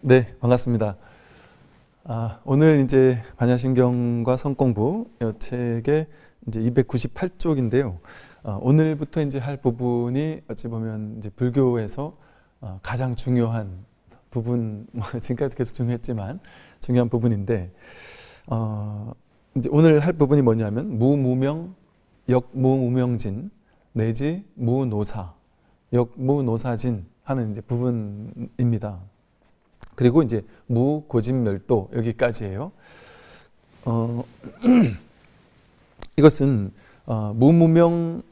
네, 반갑습니다. 오늘 이제 반야심경과 성공부 이 책의 이제 298쪽인데요. 오늘부터 이제 할 부분이 어찌 보면 이제 불교에서 가장 중요한 부분, 지금까지 계속 중요했지만 중요한 부분인데, 이제 오늘 할 부분이 뭐냐면 무무명, 역무무명진 내지 무노사, 역무노사진 하는 이제 부분입니다. 그리고 이제 무고진멸도 여기까지예요. 이것은 무무명,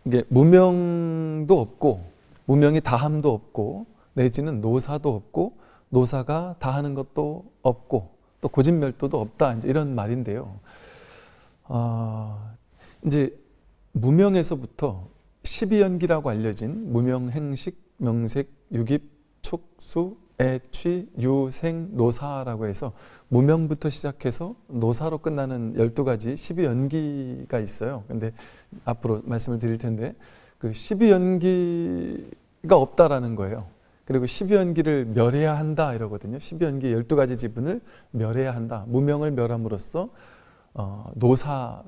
이게 무명도 없고 무명이 다함도 없고 내지는 노사도 없고 노사가 다하는 것도 없고 또 고진멸도도 없다, 이제 이런 말인데요. 이제 무명에서부터 12연기라고 알려진 무명, 행식, 명색, 유깁, 촉수, 애취, 유생, 노사라고 해서 무명부터 시작해서 노사로 끝나는 12가지 12연기가 있어요. 근데 앞으로 말씀을 드릴 텐데 그 12연기가 없다라는 거예요. 그리고 12연기를 멸해야 한다 이러거든요. 12연기 12가지 지분을 멸해야 한다. 무명을 멸함으로써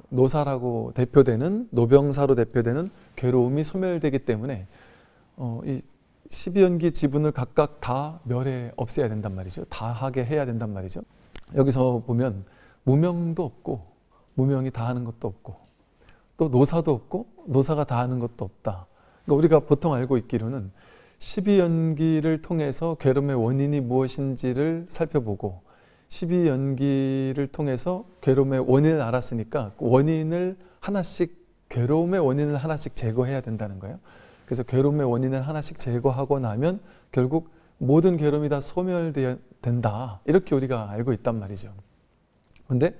노사라고 대표되는, 노병사로 대표되는 괴로움이 소멸되기 때문에 이 12연기 지분을 각각 다 멸해 없애야 된단 말이죠. 다 하게 해야 된단 말이죠. 여기서 보면 무명도 없고 무명이 다 하는 것도 없고 또 노사도 없고 노사가 다 하는 것도 없다. 그러니까 우리가 보통 알고 있기로는 12연기를 통해서 괴로움의 원인이 무엇인지를 살펴보고 12연기를 통해서 괴로움의 원인을 알았으니까 그 원인을 하나씩, 괴로움의 원인을 하나씩 제거해야 된다는 거예요. 그래서 괴로움의 원인을 하나씩 제거하고 나면 결국 모든 괴로움이 다 소멸된다, 이렇게 우리가 알고 있단 말이죠. 그런데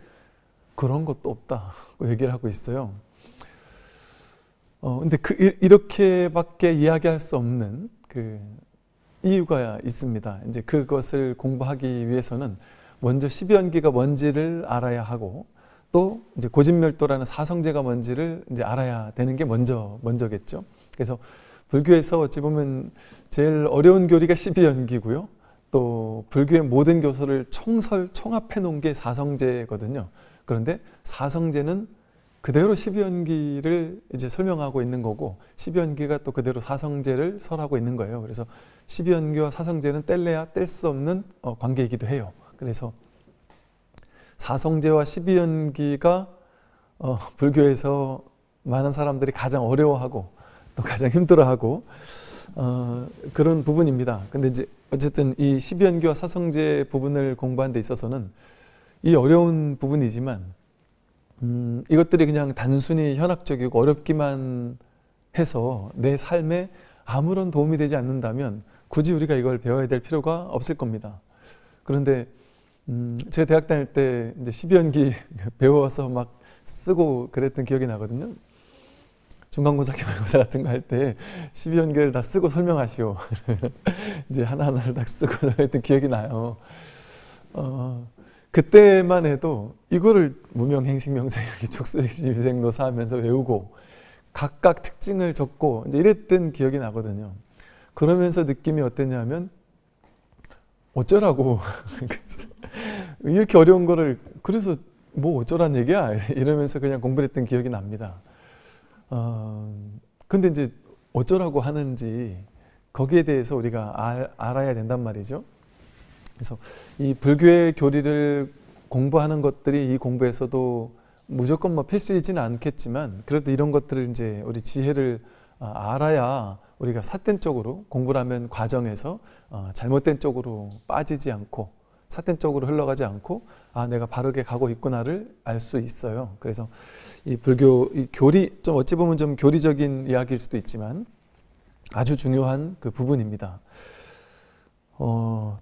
그런 것도 없다고 얘기를 하고 있어요. 근데 이렇게밖에 이야기할 수 없는 그 이유가 있습니다. 이제 그것을 공부하기 위해서는 먼저 12연기가 뭔지를 알아야 하고 또 이제 고진멸도라는 사성제가 뭔지를 이제 알아야 되는 게 먼저겠죠. 그래서 불교에서 어찌 보면 제일 어려운 교리가 12연기고요. 또 불교의 모든 교서를 총합해 놓은 게 사성제거든요. 그런데 사성제는 그대로 12연기를 이제 설명하고 있는 거고 12연기가 또 그대로 사성제를 설하고 있는 거예요. 그래서 12연기와 사성제는 뗄래야 뗄 수 없는 관계이기도 해요. 그래서 사성제와 12연기가 불교에서 많은 사람들이 가장 어려워하고 또 가장 힘들어하고 그런 부분입니다. 근데 이제 어쨌든 이 12연기와 사성제 부분을 공부하는 데 있어서는 이 어려운 부분이지만 이것들이 그냥 단순히 현학적이고 어렵기만 해서 내 삶에 아무런 도움이 되지 않는다면 굳이 우리가 이걸 배워야 될 필요가 없을 겁니다. 그런데 제가 대학 다닐 때 이제 12연기 배워서 막 쓰고 그랬던 기억이 나거든요. 중간고사, 기말고사 같은 거 할 때 12연기를 다 쓰고 설명하시오. 이제 하나하나를 다 쓰고 했던 기억이 나요. 그때만 해도 이거를 무명, 행식, 명색, 촉수, 유생, 노사 하면서 외우고 각각 특징을 적고 이제 이랬던 기억이 나거든요. 그러면서 느낌이 어땠냐면 어쩌라고 이렇게 어려운 거를 그래서 뭐 어쩌란 얘기야 이러면서 그냥 공부를 했던 기억이 납니다. 근데 이제 어쩌라고 하는지 거기에 대해서 우리가 알아야 된단 말이죠. 그래서 이 불교의 교리를 공부하는 것들이 이 공부에서도 무조건 뭐 필수이지는 않겠지만 그래도 이런 것들을 이제 우리 지혜를 알아야 우리가 삿된 쪽으로 공부를 하면 과정에서 잘못된 쪽으로 빠지지 않고 삿된 쪽으로 흘러가지 않고 내가 바르게 가고 있구나를 알 수 있어요. 그래서 이 불교 이 교리, 좀 어찌 보면 좀 교리적인 이야기일 수도 있지만 아주 중요한 그 부분입니다.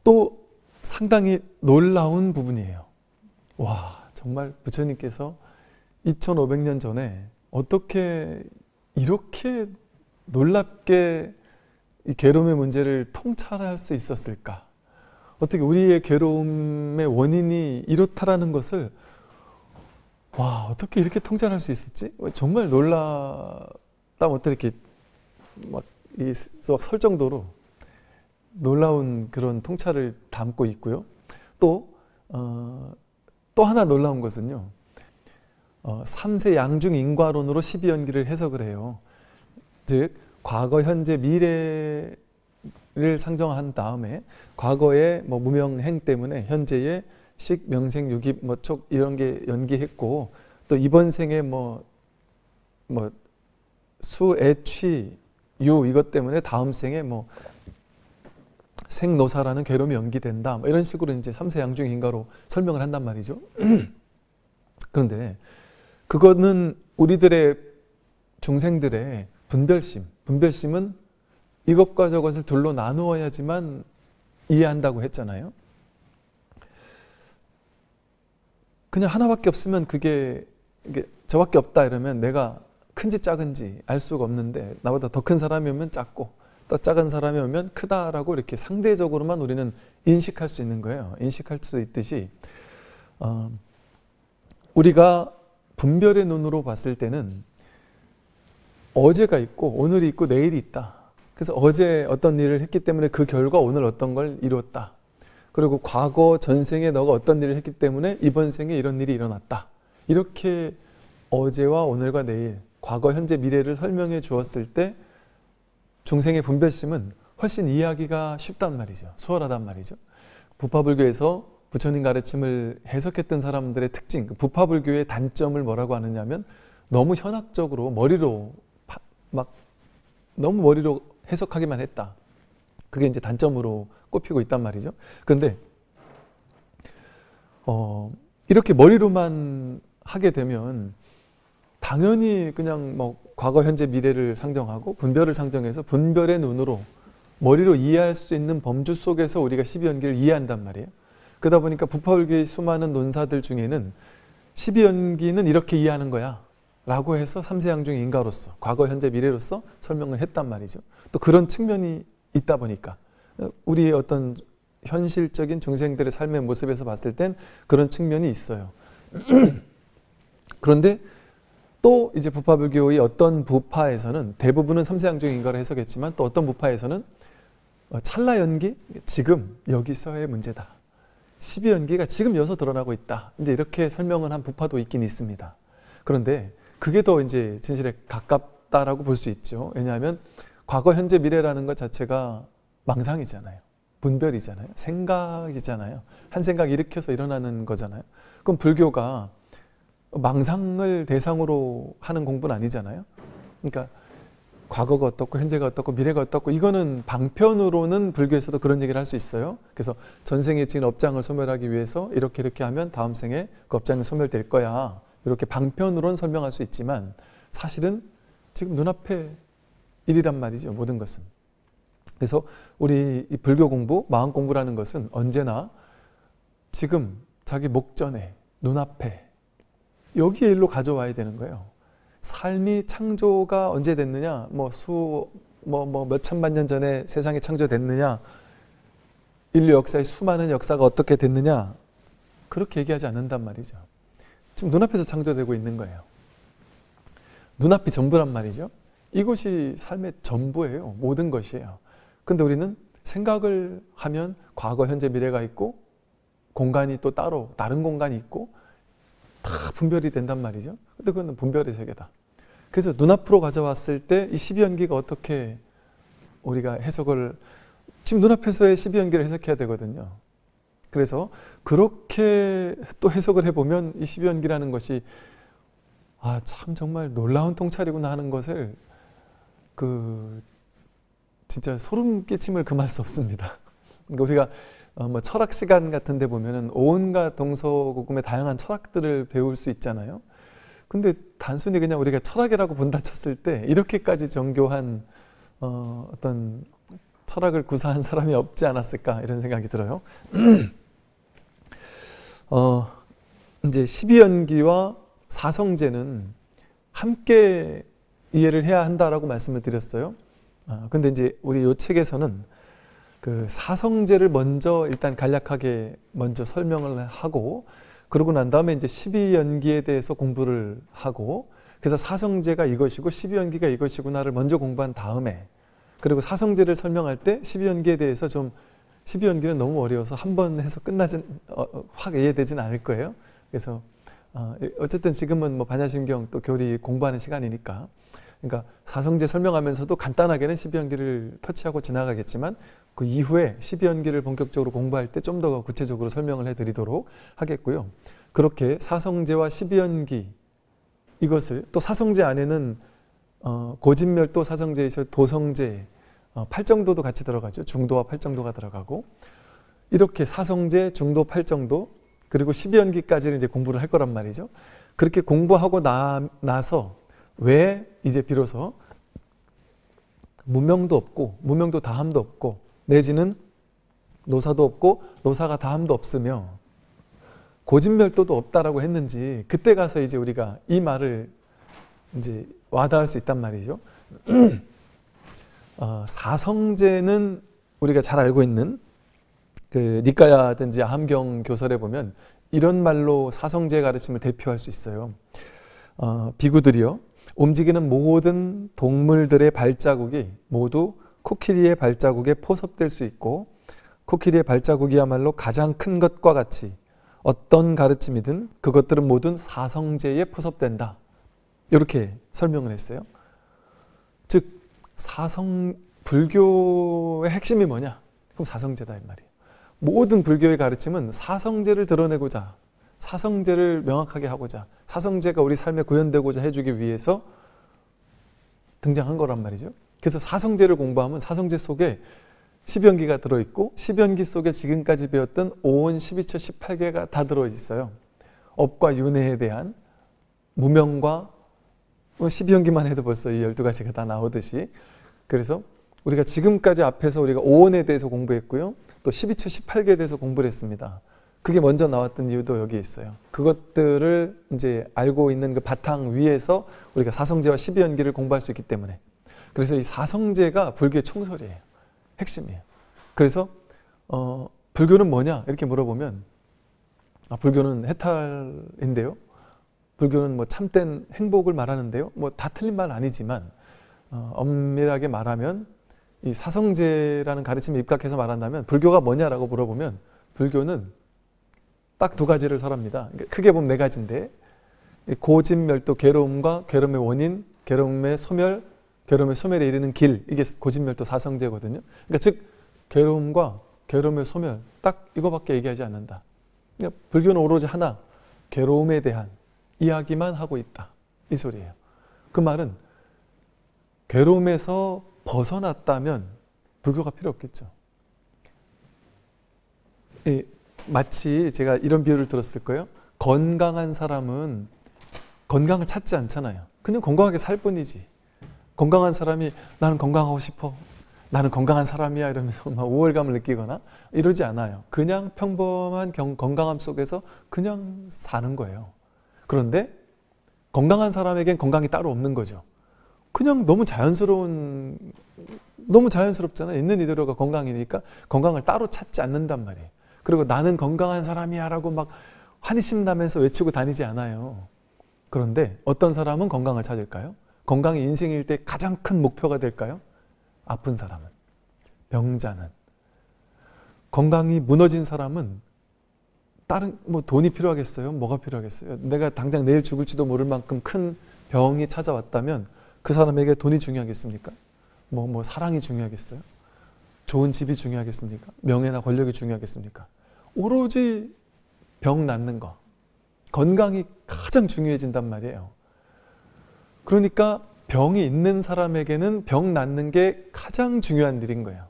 또 상당히 놀라운 부분이에요. 와, 정말 부처님께서 2500년 전에 어떻게 이렇게 놀랍게 이 괴로움의 문제를 통찰할 수 있었을까? 어떻게 우리의 괴로움의 원인이 이렇다라는 것을 어떻게 이렇게 통찰할 수 있었지? 정말 놀랍다 못해 이렇게 막 설 정도로 놀라운 그런 통찰을 담고 있고요. 또 하나 놀라운 것은요. 3세 양중 인과론으로 12연기를 해석을 해요. 즉 과거, 현재, 미래를 상정한 다음에 과거의 뭐 무명행 때문에 현재의 식, 명생, 유기, 뭐 촉 이런 게 연기했고 또 이번 생에 뭐 수, 애, 취, 유 이것 때문에 다음 생에 뭐 생노사라는 괴로움이 연기된다. 뭐 이런 식으로 이제 3세 양중 인과로 설명을 한단 말이죠. 그런데 그거는 우리들의 중생들의 분별심은 이것과 저것을 둘로 나누어야지만 이해한다고 했잖아요. 그냥 하나밖에 없으면 이게 저밖에 없다 이러면 내가 큰지 작은지 알 수가 없는데 나보다 더 큰 사람이 오면 작고 더 작은 사람이 오면 크다라고 이렇게 상대적으로만 우리는 인식할 수 있는 거예요. 인식할 수 있듯이 우리가 분별의 눈으로 봤을 때는 어제가 있고 오늘이 있고 내일이 있다. 그래서 어제 어떤 일을 했기 때문에 그 결과 오늘 어떤 걸 이루었다. 그리고 과거 전생에 너가 어떤 일을 했기 때문에 이번 생에 이런 일이 일어났다. 이렇게 어제와 오늘과 내일, 과거, 현재, 미래를 설명해 주었을 때 중생의 분별심은 훨씬 이해하기가 쉽단 말이죠. 수월하단 말이죠. 부파불교에서 부처님 가르침을 해석했던 사람들의 특징, 부파불교의 단점을 뭐라고 하느냐면 너무 현학적으로 너무 머리로 해석하기만 했다. 그게 이제 단점으로 꼽히고 있단 말이죠. 그런데 이렇게 머리로만 하게 되면 당연히 그냥 뭐 과거, 현재, 미래를 상정하고 분별을 상정해서 분별의 눈으로 머리로 이해할 수 있는 범주 속에서 우리가 12연기를 이해한단 말이에요. 그러다 보니까 부파불교의 수많은 논사들 중에는 12연기는 이렇게 이해하는 거야 라고 해서 3세 양중 인과로서 과거, 현재, 미래로서 설명을 했단 말이죠. 또 그런 측면이 있다 보니까 우리의 어떤 현실적인 중생들의 삶의 모습에서 봤을 땐 그런 측면이 있어요. 그런데 또 이제 부파불교의 어떤 부파에서는 대부분은 3세 양중 인과로 해석했지만 또 어떤 부파에서는 찰나연기, 지금 여기서의 문제다. 12연기가 지금 여기서 드러나고 있다. 이제 이렇게 설명을 한 부파도 있긴 있습니다. 그런데 그게 더 이제 진실에 가깝다라고 볼 수 있죠. 왜냐하면 과거, 현재, 미래라는 것 자체가 망상이잖아요. 분별이잖아요. 생각이잖아요. 한 생각 일으켜서 일어나는 거잖아요. 그럼 불교가 망상을 대상으로 하는 공부는 아니잖아요. 그러니까 과거가 어떻고 현재가 어떻고 미래가 어떻고 이거는 방편으로는 불교에서도 그런 얘기를 할 수 있어요. 그래서 전생에 지은 업장을 소멸하기 위해서 이렇게 하면 다음 생에 그 업장이 소멸될 거야. 이렇게 방편으로는 설명할 수 있지만 사실은 지금 눈앞에 일이란 말이죠. 모든 것은. 그래서 우리 이 불교 공부, 마음 공부라는 것은 언제나 지금 자기 목전에 눈앞에 여기에 일로 가져와야 되는 거예요. 삶이 창조가 언제 됐느냐, 몇 천만 년 전에 세상이 창조됐느냐, 인류 역사의 수많은 역사가 어떻게 됐느냐, 그렇게 얘기하지 않는단 말이죠. 지금 눈앞에서 창조되고 있는 거예요. 눈앞이 전부란 말이죠. 이것이 삶의 전부예요. 모든 것이에요. 근데 우리는 생각을 하면 과거, 현재, 미래가 있고 공간이 또 따로 다른 공간이 있고 다 분별이 된단 말이죠. 근데 그건 분별의 세계다. 그래서 눈앞으로 가져왔을 때 이 12연기가 어떻게 우리가 해석을 지금 눈앞에서의 12연기를 해석해야 되거든요. 그래서 그렇게 또 해석을 해보면 이 12연기라는 것이 참 정말 놀라운 통찰이구나 하는 것을 진짜 소름 끼침을 금할 수 없습니다. 그러니까 우리가 철학 시간 같은 데 보면은 온갖 동서고금의 다양한 철학들을 배울 수 있잖아요. 근데 단순히 그냥 우리가 철학이라고 본다 쳤을 때 이렇게까지 정교한 어떤 철학을 구사한 사람이 없지 않았을까 이런 생각이 들어요. 이제 12연기와 사성제는 함께 이해를 해야 한다라고 말씀을 드렸어요. 근데 이제 우리 이 책에서는 그 사성제를 먼저 일단 간략하게 먼저 설명을 하고 그러고 난 다음에 이제 12연기에 대해서 공부를 하고 그래서 사성제가 이것이고 12연기가 이것이구나를 먼저 공부한 다음에 그리고 사성제를 설명할 때 12연기에 대해서 좀 12연기는 너무 어려워서 한 번 해서 확 이해되진 않을 거예요. 그래서 어쨌든 지금은 뭐 반야심경 또 교리 공부하는 시간이니까, 그러니까 사성제 설명하면서도 간단하게는 12연기를 터치하고 지나가겠지만 그 이후에 12연기를 본격적으로 공부할 때 좀 더 구체적으로 설명을 해드리도록 하겠고요. 그렇게 사성제와 12연기, 이것을 또 사성제 안에는 고진멸도 사성제에서 도성제, 팔정도도 같이 들어가죠. 중도와 팔정도가 들어가고, 이렇게 사성제, 중도, 팔정도, 그리고 12연기까지는 이제 공부를 할 거란 말이죠. 그렇게 공부하고 나서 왜 이제 비로소 무명도 없고 무명도 다함도 없고 내지는 노사도 없고 노사가 다함도 없으며 고진멸도도 없다라고 했는지, 그때 가서 이제 우리가 이 말을 이제 와닿을 수 있단 말이죠. 사성제는 우리가 잘 알고 있는 그 니까야든지 아함경 교설에 보면 이런 말로 사성제 가르침을 대표할 수 있어요. 비구들이요, 움직이는 모든 동물들의 발자국이 모두 코끼리의 발자국에 포섭될 수 있고, 코끼리의 발자국이야말로 가장 큰 것과 같이 어떤 가르침이든 그것들은 모두 사성제에 포섭된다. 이렇게 설명을 했어요. 즉 불교의 핵심이 뭐냐? 그럼 사성제다 이 말이에요. 모든 불교의 가르침은 사성제를 드러내고자, 사성제를 명확하게 하고자, 사성제가 우리 삶에 구현되고자 해주기 위해서 등장한 거란 말이죠. 그래서 사성제를 공부하면 사성제 속에 10연기가 들어있고 10연기 속에 지금까지 배웠던 오온, 12처, 18개가 다 들어있어요. 업과 윤회에 대한 무명과 12연기만 해도 벌써 이 12가지가 다 나오듯이, 그래서 우리가 지금까지 앞에서 우리가 오온에 대해서 공부했고요. 또 12처, 18개에 대해서 공부를 했습니다. 그게 먼저 나왔던 이유도 여기 있어요. 그것들을 이제 알고 있는 그 바탕 위에서 우리가 사성제와 12연기를 공부할 수 있기 때문에, 그래서 이 사성제가 불교의 총설이에요. 핵심이에요. 그래서 불교는 뭐냐 이렇게 물어보면 불교는 해탈인데요. 불교는 뭐 참된 행복을 말하는데요. 뭐 다 틀린 말 아니지만 엄밀하게 말하면 이 사성제라는 가르침에 입각해서 말한다면 불교가 뭐냐라고 물어보면 불교는 딱 두 가지를 설합니다. 크게 보면 네 가지인데, 고진멸도, 괴로움과 괴로움의 원인, 괴로움의 소멸, 괴로움의 소멸에 이르는 길, 이게 고진멸도 사성제거든요. 그러니까 즉 괴로움과 괴로움의 소멸, 딱 이거밖에 얘기하지 않는다. 그러니까 불교는 오로지 하나, 괴로움에 대한 이야기만 하고 있다, 이 소리예요. 그 말은 괴로움에서 벗어났다면 불교가 필요 없겠죠. 마치 제가 이런 비유를 들었을 거예요. 건강한 사람은 건강을 찾지 않잖아요. 그냥 건강하게 살 뿐이지. 건강한 사람이 나는 건강하고 싶어, 나는 건강한 사람이야 이러면서 막 우월감을 느끼거나 이러지 않아요. 그냥 평범한 건강함 속에서 그냥 사는 거예요. 그런데 건강한 사람에겐 건강이 따로 없는 거죠. 그냥 너무 자연스럽잖아요. 있는 이대로가 건강이니까 건강을 따로 찾지 않는단 말이에요. 그리고 나는 건강한 사람이야 라고 막 환희심 나면서 외치고 다니지 않아요. 그런데 어떤 사람은 건강을 찾을까요? 건강이 인생일 때 가장 큰 목표가 될까요? 아픈 사람은, 병자는. 건강이 무너진 사람은 다른 뭐 돈이 필요하겠어요? 뭐가 필요하겠어요? 내가 당장 내일 죽을지도 모를 만큼 큰 병이 찾아왔다면 그 사람에게 돈이 중요하겠습니까? 뭐 사랑이 중요하겠어요? 좋은 집이 중요하겠습니까? 명예나 권력이 중요하겠습니까? 오로지 병 낫는 거, 건강이 가장 중요해진단 말이에요. 그러니까 병이 있는 사람에게는 병 낫는 게 가장 중요한 일인 거예요.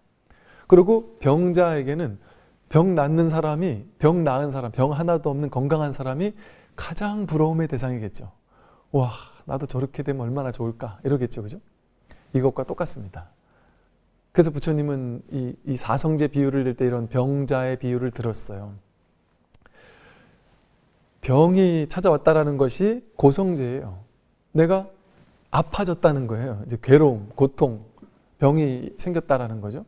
그리고 병자에게는 병 낫는 사람이, 병 나은 사람, 병 하나도 없는 건강한 사람이 가장 부러움의 대상이겠죠. 와, 나도 저렇게 되면 얼마나 좋을까 이러겠죠, 그죠? 이것과 똑같습니다. 그래서 부처님은 이 사성제 비유를 들 때 이런 병자의 비유를 들었어요. 병이 찾아왔다라는 것이 고성제예요. 내가 아파졌다는 거예요. 이제 괴로움, 고통, 병이 생겼다라는 거죠.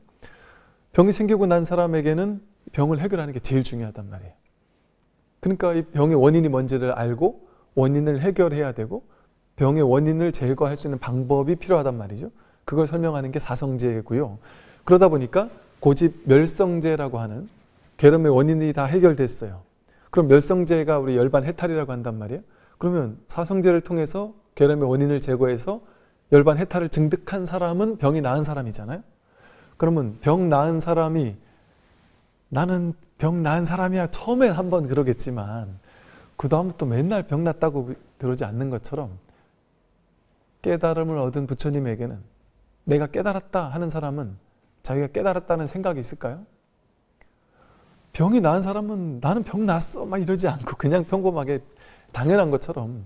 병이 생기고 난 사람에게는 병을 해결하는 게 제일 중요하단 말이에요. 그러니까 이 병의 원인이 뭔지를 알고 원인을 해결해야 되고 병의 원인을 제거할 수 있는 방법이 필요하단 말이죠. 그걸 설명하는 게 사성제고요. 그러다 보니까 고집 멸성제라고 하는 괴로움의 원인이 다 해결됐어요. 그럼 멸성제가 우리 열반 해탈이라고 한단 말이에요. 그러면 사성제를 통해서 괴로움의 원인을 제거해서 열반 해탈을 증득한 사람은 병이 나은 사람이잖아요. 그러면 병 나은 사람이 나는 병 나은 사람이야 처음엔 한번 그러겠지만 그 다음부터 맨날 병 났다고 그러지 않는 것처럼 깨달음을 얻은 부처님에게는 내가 깨달았다 하는 사람은 자기가 깨달았다는 생각이 있을까요? 병이 나은 사람은 나는 병 났어 막 이러지 않고 그냥 평범하게 당연한 것처럼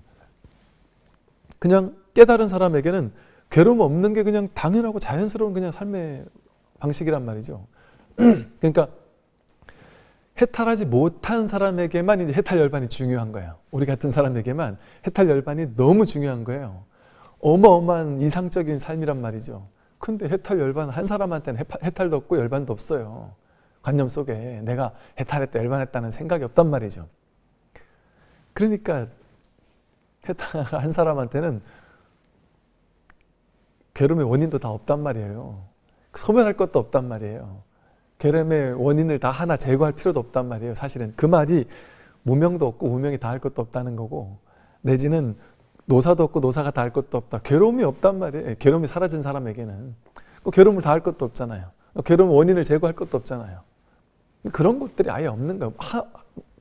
그냥 깨달은 사람에게는 괴로움 없는 게 그냥 당연하고 자연스러운 그냥 삶의 방식이란 말이죠. 그러니까 해탈하지 못한 사람에게만 이제 해탈 열반이 중요한 거예요. 우리 같은 사람에게만 해탈 열반이 너무 중요한 거예요. 어마어마한 이상적인 삶이란 말이죠. 근데 해탈 열반 한 사람한테는 해탈도 없고 열반도 없어요. 관념 속에 내가 해탈했다 열반했다는 생각이 없단 말이죠. 그러니까 해탈한 사람한테는 괴로움의 원인도 다 없단 말이에요. 소멸할 것도 없단 말이에요. 괴로움의 원인을 다 하나 제거할 필요도 없단 말이에요. 사실은 그 말이 무명도 없고 무명이 다 할 것도 없다는 거고, 내지는 노사도 없고 노사가 다 할 것도 없다. 괴로움이 없단 말이에요. 괴로움이 사라진 사람에게는 괴로움을 다 할 것도 없잖아요. 괴로움 원인을 제거할 것도 없잖아요. 그런 것들이 아예 없는 거예요.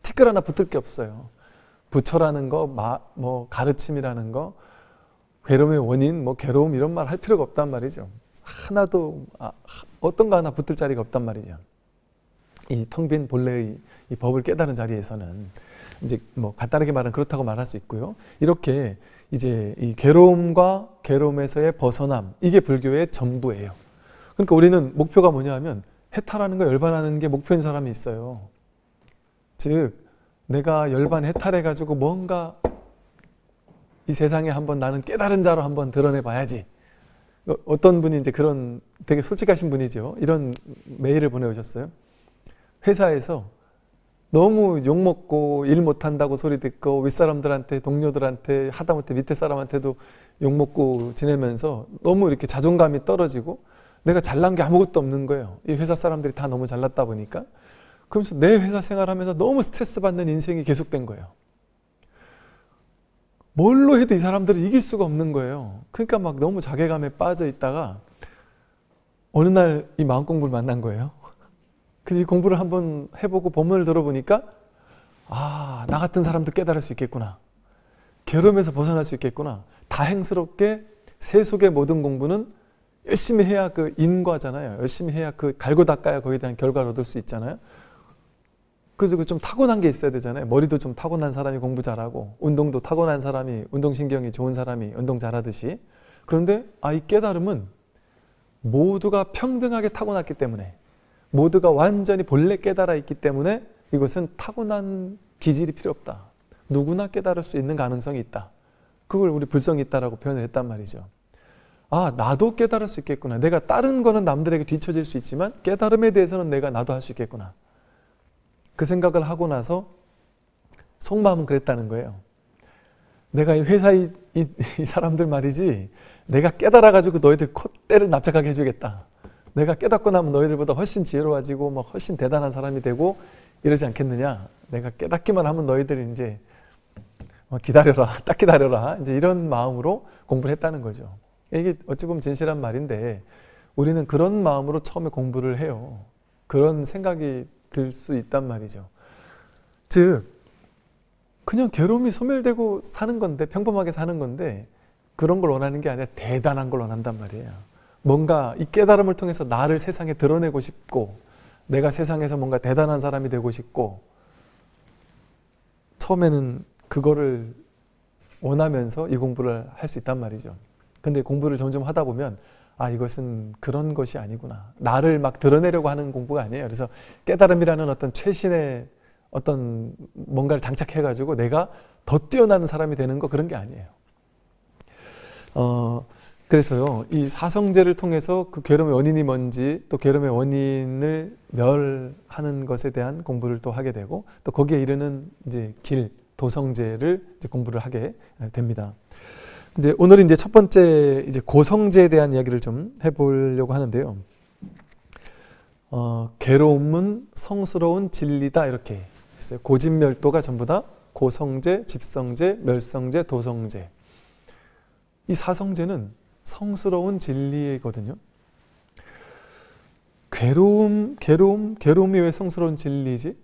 티끌 하나 붙을 게 없어요. 부처라는 거, 가르침이라는 거, 괴로움의 원인, 괴로움 이런 말 할 필요가 없단 말이죠. 하나도 어떤 거 하나 붙을 자리가 없단 말이죠. 이 텅 빈 본래의 이 법을 깨달은 자리에서는 이제 간단하게 말하면 그렇다고 말할 수 있고요. 이렇게 이제 이 괴로움과 괴로움에서의 벗어남, 이게 불교의 전부예요. 그러니까 우리는 목표가 뭐냐 하면 해탈하는 거, 열반하는 게 목표인 사람이 있어요. 즉 내가 열반 해탈해가지고 뭔가 이 세상에 한번 나는 깨달은 자로 한번 드러내 봐야지. 어떤 분이 이제 그런 되게 솔직하신 분이죠. 이런 메일을 보내오셨어요. 회사에서 너무 욕먹고 일 못한다고 소리 듣고 윗사람들한테 동료들한테 하다못해 밑에 사람한테도 욕먹고 지내면서 너무 이렇게 자존감이 떨어지고 내가 잘난 게 아무것도 없는 거예요. 이 회사 사람들이 다 너무 잘났다 보니까. 그러면서 내 회사 생활하면서 너무 스트레스 받는 인생이 계속된 거예요. 뭘로 해도 이 사람들을 이길 수가 없는 거예요. 그러니까 막 너무 자괴감에 빠져 있다가 어느 날 이 마음 공부를 만난 거예요. 그래서 이 공부를 한번 해보고 법문을 들어보니까 나 같은 사람도 깨달을 수 있겠구나. 괴로움에서 벗어날 수 있겠구나. 다행스럽게 세속의 모든 공부는 열심히 해야 그 인과잖아요. 열심히 해야 그 갈고 닦아야 거기에 대한 결과를 얻을 수 있잖아요. 그래서 좀 타고난 게 있어야 되잖아요. 머리도 좀 타고난 사람이 공부 잘하고, 운동도 타고난 사람이, 운동신경이 좋은 사람이 운동 잘하듯이. 그런데 이 깨달음은 모두가 평등하게 타고났기 때문에, 모두가 완전히 본래 깨달아 있기 때문에 이것은 타고난 기질이 필요 없다. 누구나 깨달을 수 있는 가능성이 있다. 그걸 우리 불성이 있다라고 표현을 했단 말이죠. 나도 깨달을 수 있겠구나. 내가 다른 거는 남들에게 뒤처질 수 있지만 깨달음에 대해서는 나도 할 수 있겠구나. 그 생각을 하고 나서 속마음은 그랬다는 거예요. 내가 이 회사의 이 사람들 말이지, 내가 깨달아가지고 너희들 콧대를 납작하게 해주겠다. 내가 깨닫고 나면 너희들보다 훨씬 지혜로워지고 훨씬 대단한 사람이 되고 이러지 않겠느냐. 내가 깨닫기만 하면 너희들 이제 기다려라, 딱 기다려라. 이제 이런 마음으로 공부를 했다는 거죠. 이게 어찌 보면 진실한 말인데 우리는 그런 마음으로 처음에 공부를 해요. 그런 생각이 들 수 있단 말이죠. 즉 그냥 괴로움이 소멸되고 사는 건데, 평범하게 사는 건데 그런 걸 원하는 게 아니라 대단한 걸 원한단 말이에요. 뭔가 이 깨달음을 통해서 나를 세상에 드러내고 싶고, 내가 세상에서 뭔가 대단한 사람이 되고 싶고, 처음에는 그거를 원하면서 이 공부를 할 수 있단 말이죠. 근데 공부를 점점 하다 보면 이것은 그런 것이 아니구나. 나를 막 드러내려고 하는 공부가 아니에요. 그래서 깨달음이라는 어떤 최신의 어떤 뭔가를 장착해가지고 내가 더 뛰어난 사람이 되는 거, 그런 게 아니에요. 그래서요, 이 사성제를 통해서 그 괴로움의 원인이 뭔지, 또 괴로움의 원인을 멸하는 것에 대한 공부를 또 하게 되고, 또 거기에 이르는 이제 길, 도성제를 이제 공부를 하게 됩니다. 이제 오늘은 이제 첫 번째 이제 고성제에 대한 이야기를 좀 해보려고 하는데요. 괴로움은 성스러운 진리다 이렇게 했어요. 고진멸도가 전부 다 고성제, 집성제, 멸성제, 도성제. 이 사성제는 성스러운 진리거든요. 괴로움이 왜 성스러운 진리지?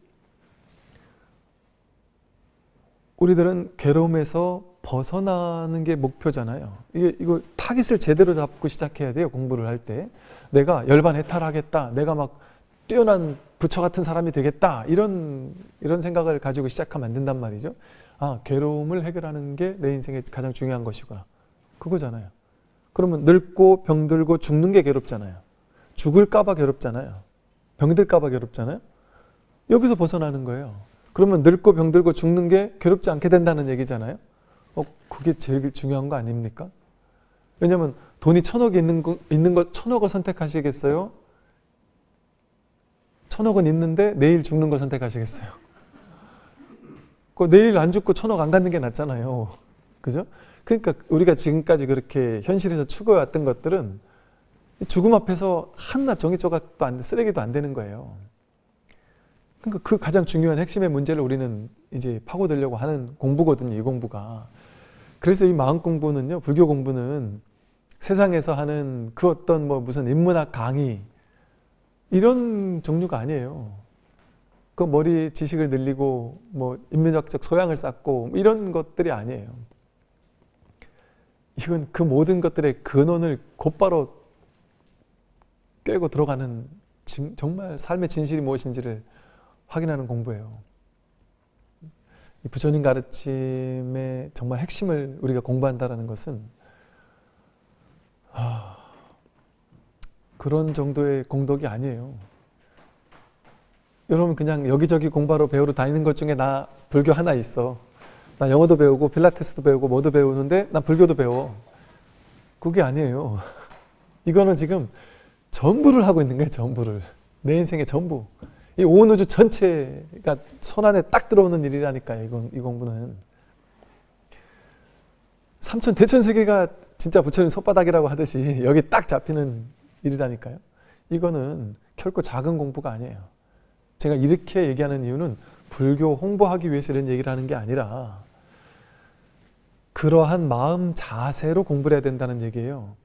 우리들은 괴로움에서 벗어나는 게 목표잖아요. 이거 타깃을 제대로 잡고 시작해야 돼요. 공부를 할 때. 내가 열반해탈하겠다. 내가 막 뛰어난 부처 같은 사람이 되겠다. 이런 생각을 가지고 시작하면 안 된단 말이죠. 아, 괴로움을 해결하는 게 내 인생에 가장 중요한 것이구나. 그거잖아요. 그러면 늙고 병들고 죽는 게 괴롭잖아요. 죽을까 봐 괴롭잖아요. 병들까 봐 괴롭잖아요. 여기서 벗어나는 거예요. 그러면 늙고 병들고 죽는 게 괴롭지 않게 된다는 얘기잖아요. 그게 제일 중요한 거 아닙니까? 왜냐하면 돈이 1,000억이 있는 거 1,000억을 선택하시겠어요? 1,000억은 있는데 내일 죽는 걸 선택하시겠어요? 내일 안 죽고 1,000억 안 갖는 게 낫잖아요. 그죠? 그러니까 우리가 지금까지 그렇게 현실에서 추구해왔던 것들은 죽음 앞에서 한낱 종이 조각도 안 돼, 쓰레기도 안 되는 거예요. 그러니까 그 가장 중요한 핵심의 문제를 우리는 이제 파고들려고 하는 공부거든요, 이 공부가. 그래서 이 마음 공부는요, 불교 공부는 세상에서 하는 그 어떤 무슨 인문학 강의 이런 종류가 아니에요. 그 머리 지식을 늘리고 인문학적 소양을 쌓고 이런 것들이 아니에요. 이건 그 모든 것들의 근원을 곧바로 꿰고 들어가는 정말 삶의 진실이 무엇인지를 확인하는 공부예요. 이 부처님 가르침의 정말 핵심을 우리가 공부한다는 것은 그런 정도의 공덕이 아니에요. 여러분 그냥 여기저기 공부하러 배우러 다니는 것 중에 나 불교 하나 있어. 나 영어도 배우고 필라테스도 배우고 뭐도 배우는데 나 불교도 배워. 그게 아니에요. 이거는 지금 전부를 하고 있는 거예요. 전부를. 내 인생의 전부. 이 온 우주 전체가 손안에 딱 들어오는 일이라니까요. 이 공부는. 삼천 대천세계가 진짜 부처님 손바닥이라고 하듯이 여기 딱 잡히는 일이라니까요. 이거는 결코 작은 공부가 아니에요. 제가 이렇게 얘기하는 이유는 불교 홍보하기 위해서 이런 얘기를 하는 게 아니라 그러한 마음 자세로 공부를 해야 된다는 얘기예요.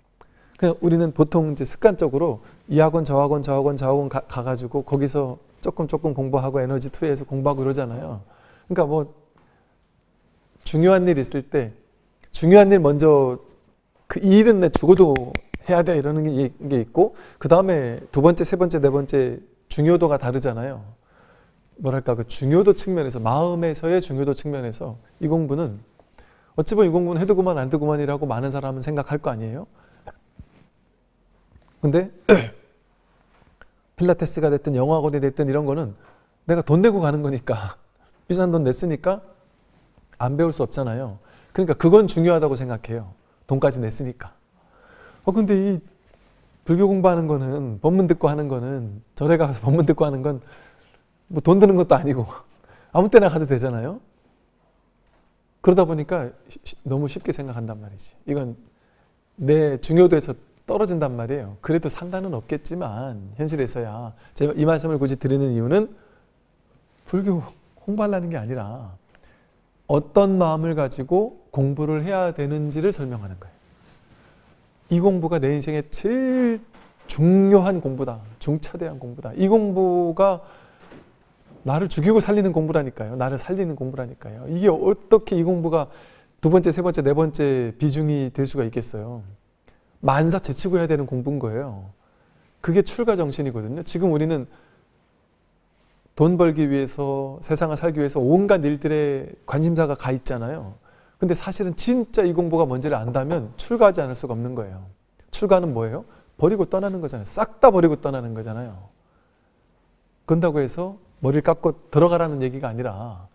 그냥 우리는 보통 이제 습관적으로 이 학원 저 학원 저 학원 저 학원 가가지고 거기서 조금 공부하고 에너지 투여해서 공부하고 이러잖아요. 그러니까 중요한 일 있을 때 중요한 일 먼저 이 일은 내 죽어도 해야 돼 이러는 게 있고 그 다음에 두 번째, 세 번째, 네 번째 중요도가 다르잖아요. 뭐랄까 그 중요도 측면에서 마음에서의 중요도 측면에서 이 공부는 어찌 보면 이 공부는 해두고만 안 두고만이라고 많은 사람은 생각할 거 아니에요. 근데 필라테스가 됐든 영어학원이 됐든 이런 거는 내가 돈 내고 가는 거니까 비싼 돈 냈으니까 안 배울 수 없잖아요. 그러니까 그건 중요하다고 생각해요. 돈까지 냈으니까. 근데 이 불교 공부하는 거는 법문 듣고 하는 거는 절에 가서 법문 듣고 하는 건 돈 드는 것도 아니고 아무 때나 가도 되잖아요. 그러다 보니까 너무 쉽게 생각한단 말이지. 이건 내 중요도에서 떨어진단 말이에요. 그래도 상관은 없겠지만 현실에서야 제가 이 말씀을 굳이 드리는 이유는 불교 홍보하려는 게 아니라 어떤 마음을 가지고 공부를 해야 되는지를 설명하는 거예요. 이 공부가 내 인생의 제일 중요한 공부다. 중차대한 공부다. 이 공부가 나를 죽이고 살리는 공부라니까요. 나를 살리는 공부라니까요. 이게 어떻게 이 공부가 두 번째, 세 번째, 네 번째 비중이 될 수가 있겠어요. 만사 제치고 해야 되는 공부인 거예요. 그게 출가 정신이거든요. 지금 우리는 돈 벌기 위해서 세상을 살기 위해서 온갖 일들에 관심사가 가 있잖아요. 근데 사실은 진짜 이 공부가 뭔지를 안다면 출가하지 않을 수가 없는 거예요. 출가는 뭐예요? 버리고 떠나는 거잖아요. 싹 다 버리고 떠나는 거잖아요. 그런다고 해서 머리를 깎고 들어가라는 얘기가 아니라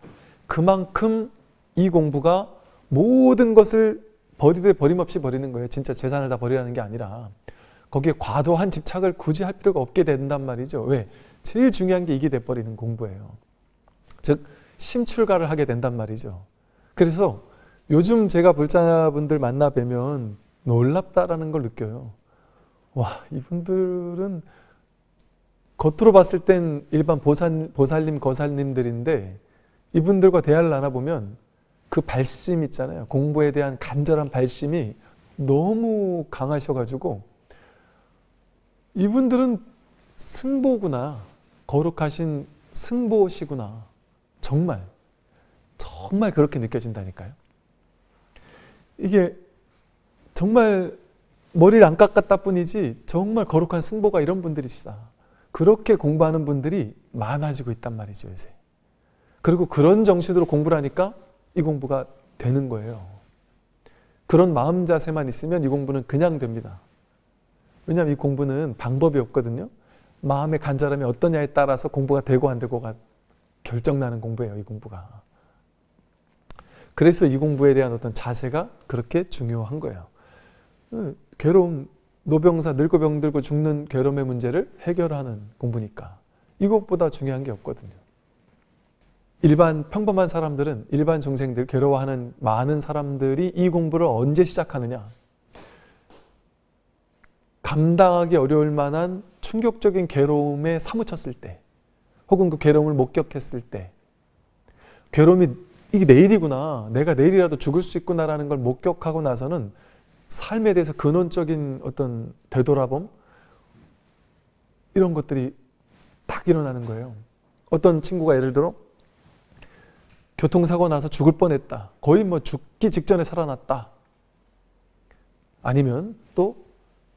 그만큼 이 공부가 모든 것을 버리되 버림없이 버리는 거예요. 진짜 재산을 다 버리라는 게 아니라 거기에 과도한 집착을 굳이 할 필요가 없게 된단 말이죠. 왜? 제일 중요한 게 이게 돼버리는 공부예요. 즉 심출가를 하게 된단 말이죠. 그래서 요즘 제가 불자분들 만나 뵈면 놀랍다라는 걸 느껴요. 와, 이분들은 겉으로 봤을 땐 일반 보살님, 거살님들인데 이분들과 대화를 나눠보면 그 발심 있잖아요. 공부에 대한 간절한 발심이 너무 강하셔가지고 이분들은 승보구나, 거룩하신 승보시구나, 정말 그렇게 느껴진다니까요. 이게 정말 머리를 안 깎았다 뿐이지 정말 거룩한 승보가 이런 분들이시다. 그렇게 공부하는 분들이 많아지고 있단 말이죠, 요새. 그리고 그런 정신으로 공부를 하니까 이 공부가 되는 거예요. 그런 마음 자세만 있으면 이 공부는 그냥 됩니다. 왜냐하면 이 공부는 방법이 없거든요. 마음의 간절함이 어떠냐에 따라서 공부가 되고 안 되고가 결정나는 공부예요, 이 공부가. 그래서 이 공부에 대한 어떤 자세가 그렇게 중요한 거예요. 괴로움, 노병사, 늙고 병들고 죽는 괴로움의 문제를 해결하는 공부니까 이것보다 중요한 게 없거든요. 일반 평범한 사람들은, 일반 중생들, 괴로워하는 많은 사람들이 이 공부를 언제 시작하느냐? 감당하기 어려울 만한 충격적인 괴로움에 사무쳤을 때, 혹은 그 괴로움을 목격했을 때, 괴로움이 이게 내일이구나, 내가 내일이라도 죽을 수 있구나라는 걸 목격하고 나서는 삶에 대해서 근원적인 어떤 되돌아봄, 이런 것들이 딱 일어나는 거예요. 어떤 친구가 예를 들어 교통사고 나서 죽을 뻔했다. 거의 뭐 죽기 직전에 살아났다. 아니면 또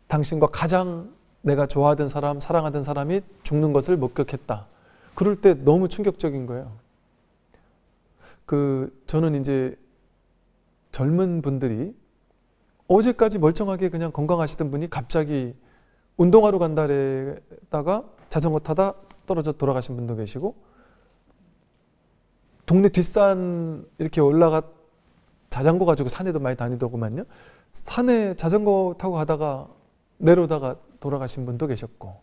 당신과 가장 내가 좋아하던 사람, 사랑하던 사람이 죽는 것을 목격했다. 그럴 때 너무 충격적인 거예요. 저는 이제 젊은 분들이 어제까지 멀쩡하게 그냥 건강하시던 분이 갑자기 운동하러 간다 그랬다가 자전거 타다 떨어져 돌아가신 분도 계시고, 동네 뒷산 이렇게 자전거 가지고 산에도 많이 다니더구만요. 산에 자전거 타고 가다가 내려오다가 돌아가신 분도 계셨고,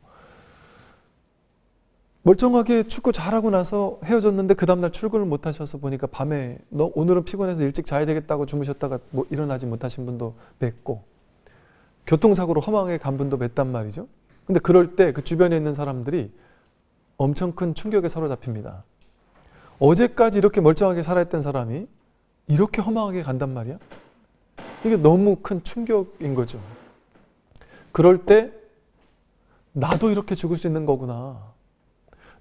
멀쩡하게 축구 잘하고 나서 헤어졌는데 그 다음날 출근을 못 하셔서 보니까 밤에 오늘은 피곤해서 일찍 자야 되겠다고 주무셨다가 일어나지 못하신 분도 뵀고, 교통사고로 허망하게 간 분도 뵀단 말이죠. 근데 그럴 때 그 주변에 있는 사람들이 엄청 큰 충격에 사로잡힙니다. 어제까지 이렇게 멀쩡하게 살아있던 사람이 이렇게 허망하게 간단 말이야? 이게 너무 큰 충격인 거죠. 그럴 때 나도 이렇게 죽을 수 있는 거구나.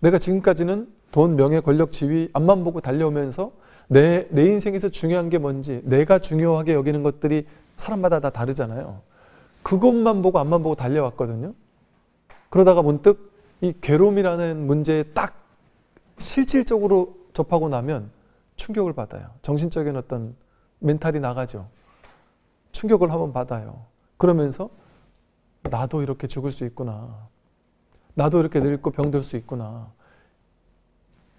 내가 지금까지는 돈, 명예, 권력, 지위 앞만 보고 달려오면서 내 인생에서 중요한 게 뭔지, 내가 중요하게 여기는 것들이 사람마다 다 다르잖아요. 그것만 보고 앞만 보고 달려왔거든요. 그러다가 문득 이 괴로움이라는 문제에 딱 실질적으로 접하고 나면 충격을 받아요. 정신적인 어떤 멘탈이 나가죠. 충격을 한번 받아요. 그러면서 나도 이렇게 죽을 수 있구나. 나도 이렇게 늙고 병들 수 있구나.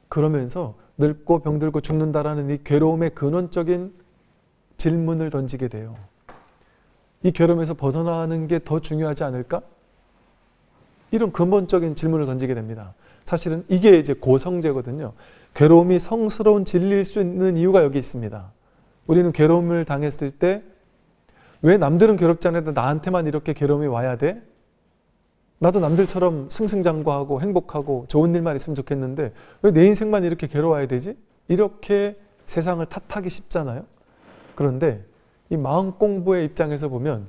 그러면서 늙고 병들고 죽는다라는 이 괴로움의 근원적인 질문을 던지게 돼요. 이 괴로움에서 벗어나는 게 더 중요하지 않을까? 이런 근본적인 질문을 던지게 됩니다. 사실은 이게 이제 고성제거든요. 괴로움이 성스러운 진리일 수 있는 이유가 여기 있습니다. 우리는 괴로움을 당했을 때 왜 남들은 괴롭지 않아도 나한테만 이렇게 괴로움이 와야 돼? 나도 남들처럼 승승장구하고 행복하고 좋은 일만 있으면 좋겠는데 왜 내 인생만 이렇게 괴로워야 되지? 이렇게 세상을 탓하기 쉽잖아요. 그런데 이 마음 공부의 입장에서 보면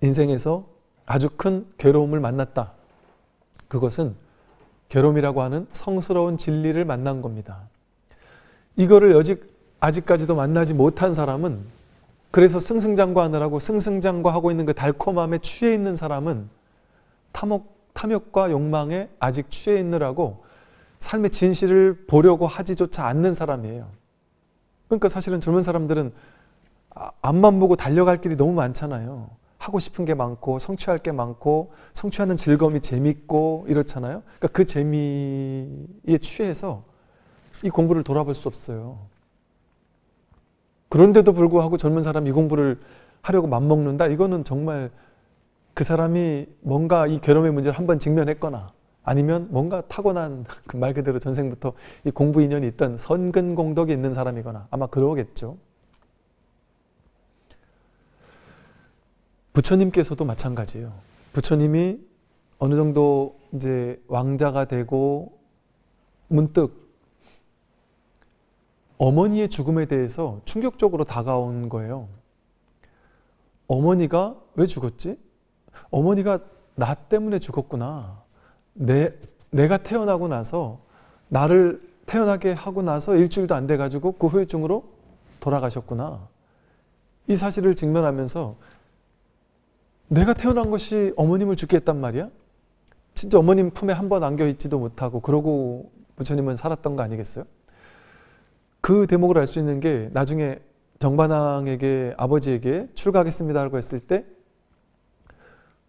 인생에서 아주 큰 괴로움을 만났다. 그것은 괴로움이라고 하는 성스러운 진리를 만난 겁니다. 이거를 아직까지도 만나지 못한 사람은, 그래서 승승장구하느라고 승승장구하고 있는 그 달콤함에 취해 있는 사람은 탐욕과 욕망에 아직 취해 있느라고 삶의 진실을 보려고 하지조차 않는 사람이에요. 그러니까 사실은 젊은 사람들은 앞만 보고 달려갈 길이 너무 많잖아요. 하고 싶은 게 많고 성취할 게 많고 성취하는 즐거움이 재밌고 이렇잖아요. 그러니까 그 재미에 취해서 이 공부를 돌아볼 수 없어요. 그런데도 불구하고 젊은 사람이 이 공부를 하려고 맘먹는다? 이거는 정말 그 사람이 뭔가 이 괴로움의 문제를 한번 직면했거나 아니면 뭔가 타고난 그 말 그대로 전생부터 이 공부 인연이 있던 선근공덕이 있는 사람이거나 아마 그러겠죠. 부처님께서도 마찬가지예요. 부처님이 어느 정도 이제 왕자가 되고 문득 어머니의 죽음에 대해서 충격적으로 다가온 거예요. 어머니가 왜 죽었지? 어머니가 나 때문에 죽었구나. 내가 태어나고 나서, 나를 태어나게 하고 나서 일주일도 안 돼가지고 그 후유증으로 돌아가셨구나. 이 사실을 직면하면서 내가 태어난 것이 어머님을 죽게 했단 말이야? 진짜 어머님 품에 한 번 안겨 있지도 못하고 그러고 부처님은 살았던 거 아니겠어요? 그 대목을 알 수 있는 게 나중에 정반왕에게, 아버지에게 출가하겠습니다 라고 했을 때,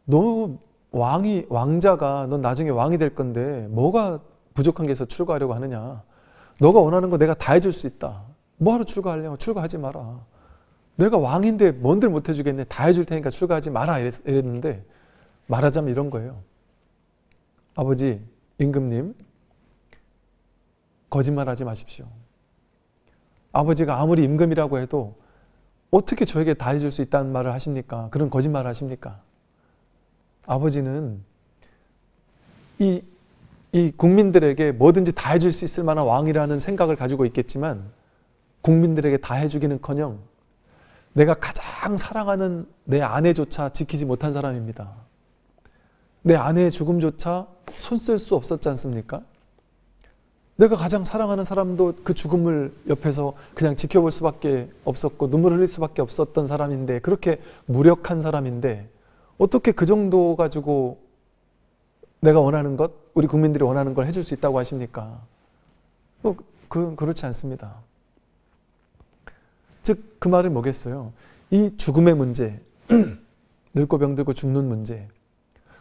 너 왕자가 넌 나중에 왕이 될 건데 뭐가 부족한 게 있어 출가하려고 하느냐. 너가 원하는 거 내가 다 해줄 수 있다. 뭐하러 출가하려고? 출가하지 마라. 내가 왕인데 뭔들 못 해주겠네. 다 해줄 테니까 출가하지 마라 이랬는데, 말하자면 이런 거예요. 아버지, 임금님, 거짓말하지 마십시오. 아버지가 아무리 임금이라고 해도 어떻게 저에게 다 해줄 수 있다는 말을 하십니까? 그런 거짓말을 하십니까? 아버지는 이 국민들에게 뭐든지 다 해줄 수 있을 만한 왕이라는 생각을 가지고 있겠지만, 국민들에게 다 해주기는커녕 내가 가장 사랑하는 내 아내조차 지키지 못한 사람입니다. 내 아내의 죽음조차 손쓸 수 없었지 않습니까? 내가 가장 사랑하는 사람도 그 죽음을 옆에서 그냥 지켜볼 수밖에 없었고 눈물 흘릴 수밖에 없었던 사람인데, 그렇게 무력한 사람인데 어떻게 그 정도 가지고 내가 원하는 것, 우리 국민들이 원하는 걸 해줄 수 있다고 하십니까? 그렇지 않습니다. 즉 그 말은 뭐겠어요? 이 죽음의 문제, 늙고 병들고 죽는 문제,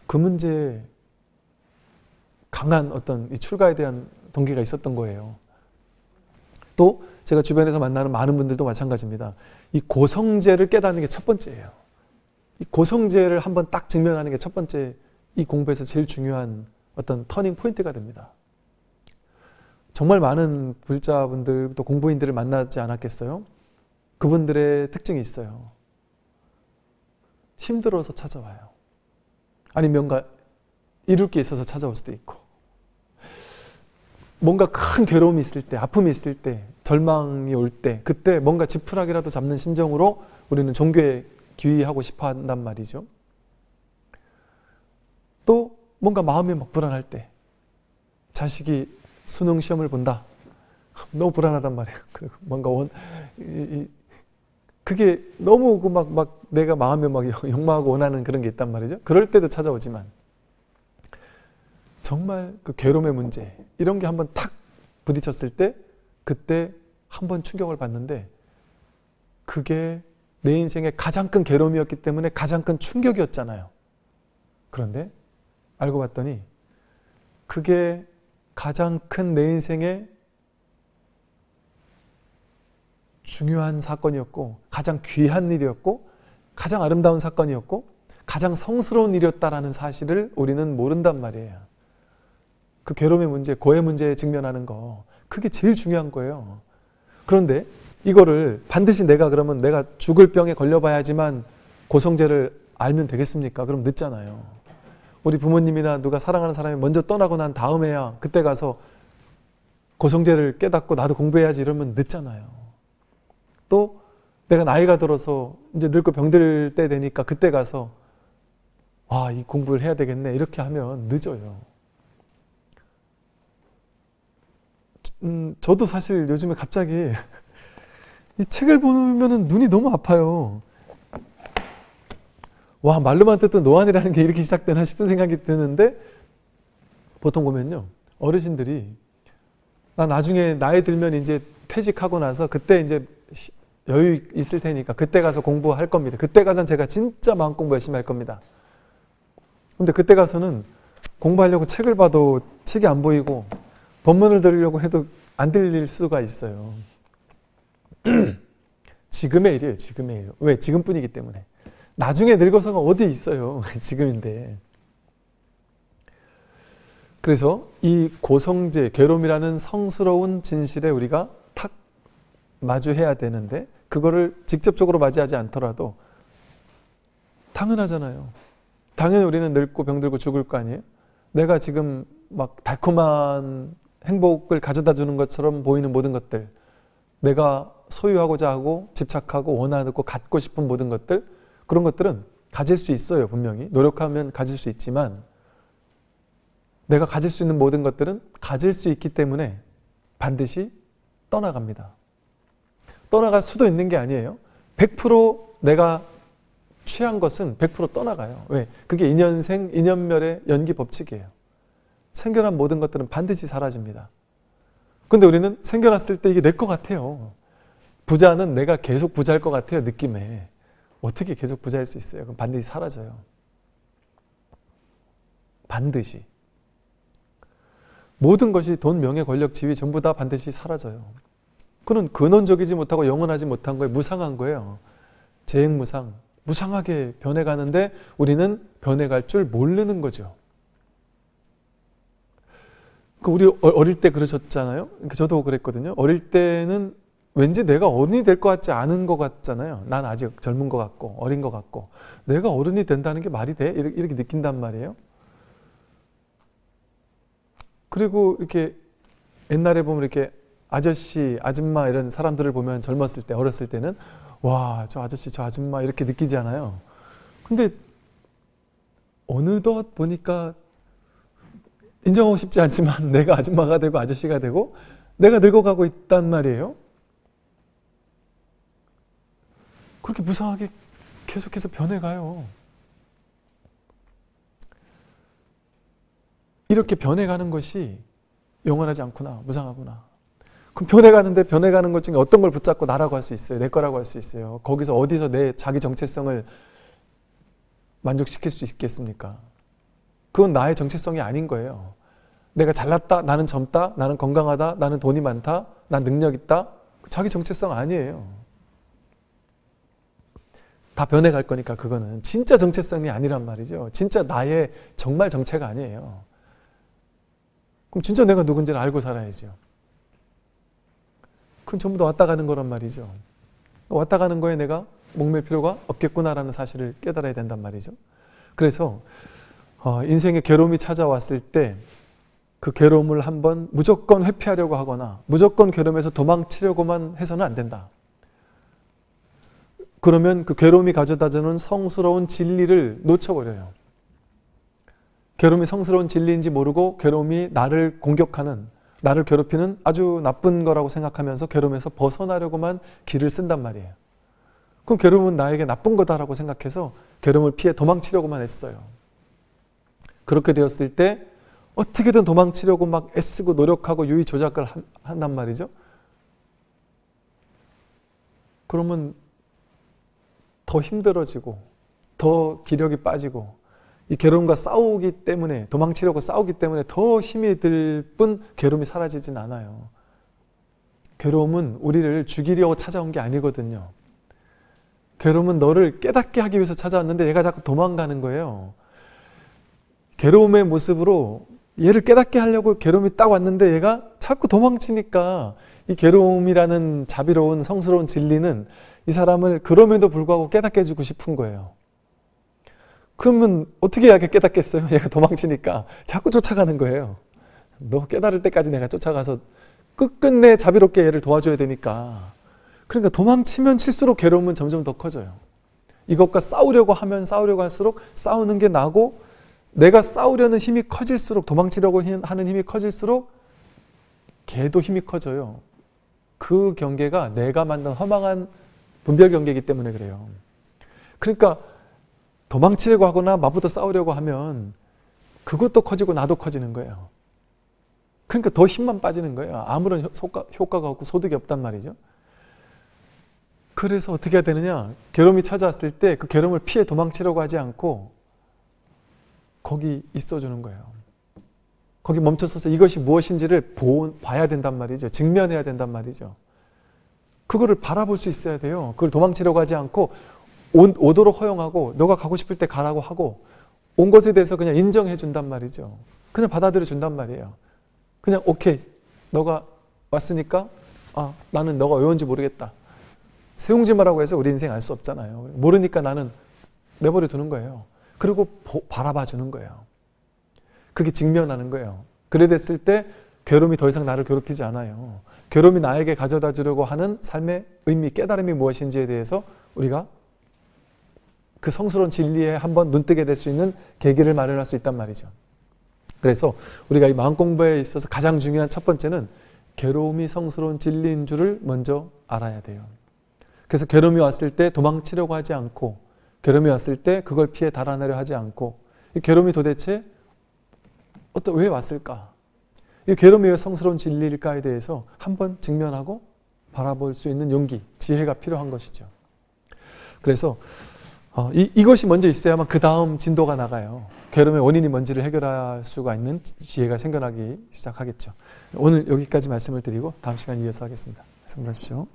그 문제에 강한 어떤 이 출가에 대한 동기가 있었던 거예요. 또 제가 주변에서 만나는 많은 분들도 마찬가지입니다. 이 고성제를 깨닫는 게 첫 번째예요. 이 고성제를 한번 딱 직면하는 게 첫 번째, 이 공부에서 제일 중요한 어떤 터닝 포인트가 됩니다. 정말 많은 불자분들 또 공부인들을 만나지 않았겠어요? 그분들의 특징이 있어요. 힘들어서 찾아와요. 아니면 뭔가 이룰 게 있어서 찾아올 수도 있고, 뭔가 큰 괴로움이 있을 때, 아픔이 있을 때, 절망이 올 때, 그때 뭔가 지푸라기라도 잡는 심정으로 우리는 종교에 귀의하고 싶어 한단 말이죠. 또 뭔가 마음이 막 불안할 때, 자식이 수능 시험을 본다. 너무 불안하단 말이에요. 뭔가 그게 너무 막 내가 마음에 막 욕망하고 원하는 그런 게 있단 말이죠. 그럴 때도 찾아오지만, 정말 그 괴로움의 문제, 이런 게 한번 탁 부딪혔을 때, 그때 한번 충격을 받는데, 그게 내 인생의 가장 큰 괴로움이었기 때문에 가장 큰 충격이었잖아요. 그런데 알고 봤더니 그게 가장 큰 내 인생의 중요한 사건이었고, 가장 귀한 일이었고, 가장 아름다운 사건이었고, 가장 성스러운 일이었다라는 사실을 우리는 모른단 말이에요. 그 괴로움의 문제, 고의 문제에 직면하는 거, 그게 제일 중요한 거예요. 그런데 이거를 반드시 그러면 내가 죽을 병에 걸려봐야지만 고성제를 알면 되겠습니까? 그럼 늦잖아요. 우리 부모님이나 누가 사랑하는 사람이 먼저 떠나고 난 다음에야 그때 가서 고성제를 깨닫고 나도 공부해야지 이러면 늦잖아요. 또 내가 나이가 들어서 이제 늙고 병들 때 되니까 그때 가서 이 공부를 해야 되겠네 이렇게 하면 늦어요. 저도 사실 요즘에 갑자기 이 책을 보면은 눈이 너무 아파요. 와, 말로만 듣던 노안이라는 게 이렇게 시작되나 싶은 생각이 드는데, 보통 보면요, 어르신들이 나 나중에 나이 들면 이제 퇴직하고 나서 그때 이제 여유 있을 테니까 그때 가서 공부할 겁니다. 그때 가서는 제가 진짜 마음 공부 열심히 할 겁니다. 근데 그때 가서는 공부하려고 책을 봐도 책이 안 보이고 법문을 들으려고 해도 안 들릴 수가 있어요. 지금의 일이에요. 지금의 일. 왜? 지금뿐이기 때문에. 나중에 늙어서가 어디 있어요. 지금인데. 그래서 이 고성제, 괴로움이라는 성스러운 진실에 우리가 탁 마주해야 되는데, 그거를 직접적으로 맞이하지 않더라도 당연하잖아요. 당연히 우리는 늙고 병들고 죽을 거 아니에요? 내가 지금 막 달콤한 행복을 가져다 주는 것처럼 보이는 모든 것들, 내가 소유하고자 하고 집착하고 원하고 갖고 싶은 모든 것들, 그런 것들은 가질 수 있어요. 분명히 노력하면 가질 수 있지만, 내가 가질 수 있는 모든 것들은 가질 수 있기 때문에 반드시 떠나갑니다. 떠나갈 수도 있는 게 아니에요. 100% 내가 취한 것은 100% 떠나가요. 왜? 그게 인연생, 인연멸의 연기 법칙이에요. 생겨난 모든 것들은 반드시 사라집니다. 근데 우리는 생겨났을 때 이게 내 것 같아요. 부자는 내가 계속 부자일 것 같아요. 느낌에. 어떻게 계속 부자일 수 있어요? 그럼 반드시 사라져요. 반드시. 모든 것이 돈, 명예, 권력, 지위 전부 다 반드시 사라져요. 그건 근원적이지 못하고 영원하지 못한 거예요. 무상한 거예요. 재행무상. 무상하게 변해가는데 우리는 변해갈 줄 모르는 거죠. 우리 어릴 때 그러셨잖아요. 저도 그랬거든요. 어릴 때는 왠지 내가 어른이 될 것 같지 않은 것 같잖아요. 난 아직 젊은 것 같고 어린 것 같고, 내가 어른이 된다는 게 말이 돼? 이렇게 느낀단 말이에요. 그리고 이렇게 옛날에 보면 이렇게 아저씨, 아줌마 이런 사람들을 보면 젊었을 때, 어렸을 때는 와, 저 아저씨, 저 아줌마 이렇게 느끼잖아요. 근데 어느덧 보니까 인정하고 싶지 않지만 내가 아줌마가 되고 아저씨가 되고 내가 늙어가고 있단 말이에요. 그렇게 무상하게 계속해서 변해가요. 이렇게 변해가는 것이 영원하지 않구나, 무상하구나. 그럼 변해가는 것 중에 어떤 걸 붙잡고 나라고 할 수 있어요? 내 거라고 할 수 있어요? 거기서 어디서 내 자기 정체성을 만족시킬 수 있겠습니까? 그건 나의 정체성이 아닌 거예요. 내가 잘났다, 나는 젊다, 나는 건강하다, 나는 돈이 많다, 난 능력 있다. 자기 정체성 아니에요. 다 변해갈 거니까 그거는 진짜 정체성이 아니란 말이죠. 진짜 나의 정말 정체가 아니에요. 그럼 진짜 내가 누군지를 알고 살아야죠. 그건 전부 다 왔다 가는 거란 말이죠. 왔다 가는 거에 내가 목맬 필요가 없겠구나라는 사실을 깨달아야 된단 말이죠. 그래서 인생의 괴로움이 찾아왔을 때 그 괴로움을 한번 무조건 회피하려고 하거나 무조건 괴로움에서 도망치려고만 해서는 안 된다. 그러면 그 괴로움이 가져다주는 성스러운 진리를 놓쳐버려요. 괴로움이 성스러운 진리인지 모르고 괴로움이 나를 공격하는, 나를 괴롭히는 아주 나쁜 거라고 생각하면서 괴로움에서 벗어나려고만 길을 쓴단 말이에요. 그럼 괴로움은 나에게 나쁜 거다라고 생각해서 괴로움을 피해 도망치려고만 했어요. 그렇게 되었을 때 어떻게든 도망치려고 막 애쓰고 노력하고 유의 조작을 한단 말이죠. 그러면 더 힘들어지고 더 기력이 빠지고 이 괴로움과 싸우기 때문에, 도망치려고 싸우기 때문에 더 힘이 들 뿐 괴로움이 사라지진 않아요. 괴로움은 우리를 죽이려고 찾아온 게 아니거든요. 괴로움은 너를 깨닫게 하기 위해서 찾아왔는데 얘가 자꾸 도망가는 거예요. 괴로움의 모습으로 얘를 깨닫게 하려고 괴로움이 딱 왔는데 얘가 자꾸 도망치니까 이 괴로움이라는 자비로운 성스러운 진리는 이 사람을 그럼에도 불구하고 깨닫게 해주고 싶은 거예요. 그러면 어떻게 해야 깨닫겠어요? 얘가 도망치니까 자꾸 쫓아가는 거예요. 너 깨달을 때까지 내가 쫓아가서 끝끝내 자비롭게 얘를 도와줘야 되니까. 그러니까 도망치면 칠수록 괴로움은 점점 더 커져요. 이것과 싸우려고 하면 싸우려고 할수록 싸우는 게 나고, 내가 싸우려는 힘이 커질수록, 도망치려고 하는 힘이 커질수록 걔도 힘이 커져요. 그 경계가 내가 만든 허망한 분별 경계이기 때문에 그래요. 그러니까 도망치려고 하거나 마부터 싸우려고 하면 그것도 커지고 나도 커지는 거예요. 그러니까 더 힘만 빠지는 거예요. 아무런 효과가 없고 소득이 없단 말이죠. 그래서 어떻게 해야 되느냐, 괴로움이 찾아왔을 때 그 괴로움을 피해 도망치려고 하지 않고 거기 있어주는 거예요. 거기 멈춰서서 이것이 무엇인지를 봐야 된단 말이죠. 직면해야 된단 말이죠. 그거를 바라볼 수 있어야 돼요. 그걸 도망치려고 하지 않고 오도록 허용하고 너가 가고 싶을 때 가라고 하고 온 것에 대해서 그냥 인정해 준단 말이죠. 그냥 받아들여 준단 말이에요. 그냥 오케이, 너가 왔으니까 나는 너가 왜 온지 모르겠다. 세웅지마라고 해서 우리 인생 알 수 없잖아요. 모르니까 나는 내버려 두는 거예요. 그리고 바라봐 주는 거예요. 그게 직면하는 거예요. 그래 됐을 때 괴로움이 더 이상 나를 괴롭히지 않아요. 괴로움이 나에게 가져다 주려고 하는 삶의 의미, 깨달음이 무엇인지에 대해서 우리가 그 성스러운 진리에 한번 눈뜨게 될 수 있는 계기를 마련할 수 있단 말이죠. 그래서 우리가 이 마음 공부에 있어서 가장 중요한 첫 번째는 괴로움이 성스러운 진리인 줄을 먼저 알아야 돼요. 그래서 괴로움이 왔을 때 도망치려고 하지 않고, 괴로움이 왔을 때 그걸 피해 달아나려 하지 않고, 이 괴로움이 도대체 왜 왔을까? 이 괴로움이 왜 성스러운 진리일까에 대해서 한번 직면하고 바라볼 수 있는 용기, 지혜가 필요한 것이죠. 그래서 이것이 먼저 있어야만 그 다음 진도가 나가요. 괴로움의 원인이 뭔지를 해결할 수가 있는 지혜가 생겨나기 시작하겠죠. 오늘 여기까지 말씀을 드리고 다음 시간 이어서 하겠습니다. 말씀 하십시오.